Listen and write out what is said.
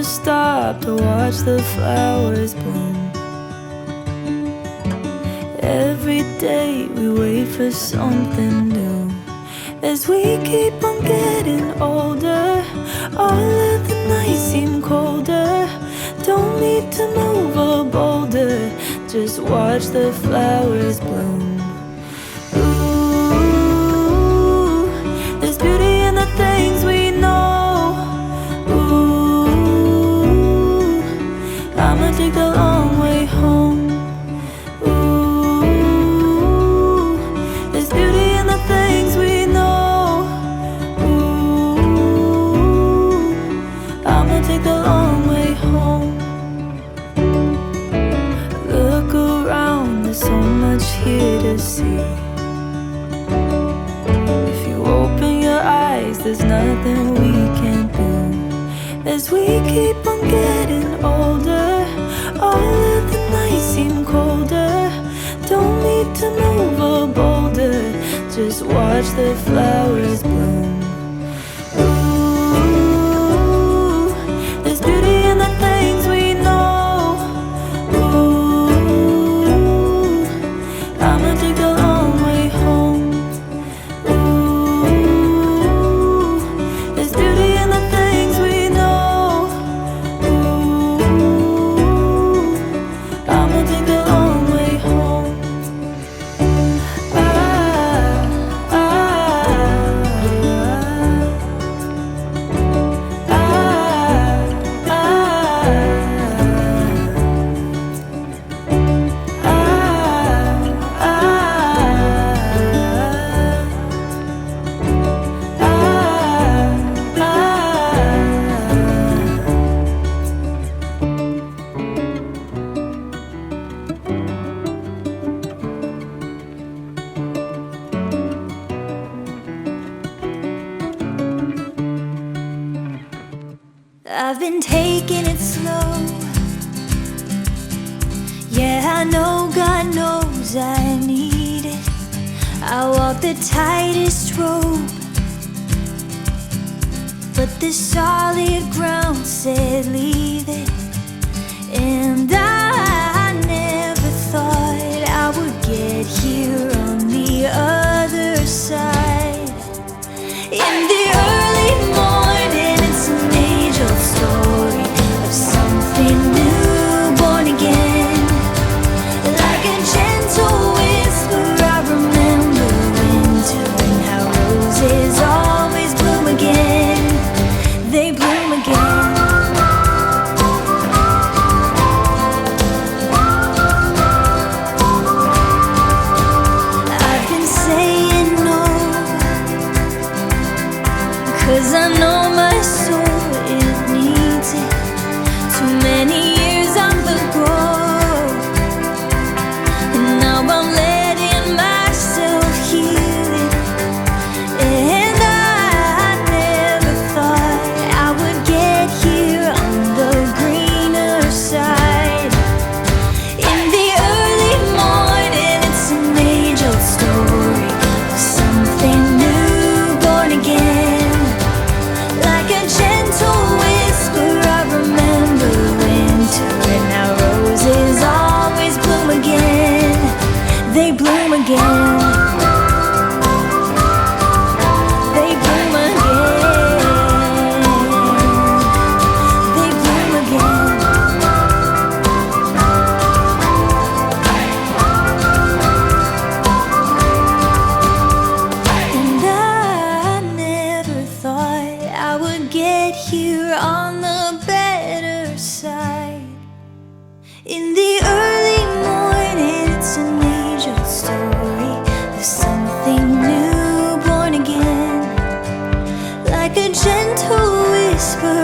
stop to watch the flowers bloom. Every day we wait for something new. As we keep on getting older, all of the nights seem colder. Don't need to move a boulder, just watch the flowers bloom. Ooh, there's beauty in the things we know. Ooh, I'ma take the long way home. Ooh, there's beauty in the things we know. Ooh, I'ma take the long way home. Look around, there's so much here to see. If you open your eyes, there's nothing we can't do. As we keep on getting older, all of the nights seem colder. Don't need to move a boulder, just watch the flowers bloom. Ooh, there's beauty in the things we know. Ooh, I'ma take the long way home. Ooh, there's beauty in the things we know. Ooh, I'ma take the long way home. I've been taking it slow. Yeah, I know God knows I need it. I walk the tightest rope, but this solid ground said leave it. And I never thought I would get here on the other side. In the early morning, it's an age-old story of something new, born again. Like a gentle whisper, I remember winter and how roses always bloom again. They bloom again. I've been saying no, 'cause I know my soul, it needs it. Too many years on the go, and now I'm letting myself heal it. And I never thought I would get here on the greener side. In the early morning, it's an age-old story of something new, born again. Like a gentle whisper, I remember winter and how roses always bloom again. They bloom again. They bloom again. They bloom again. And I never thought I would get here on the better side. In the early morning, it's an age-old story of something new, born again. Like a gentle whisper,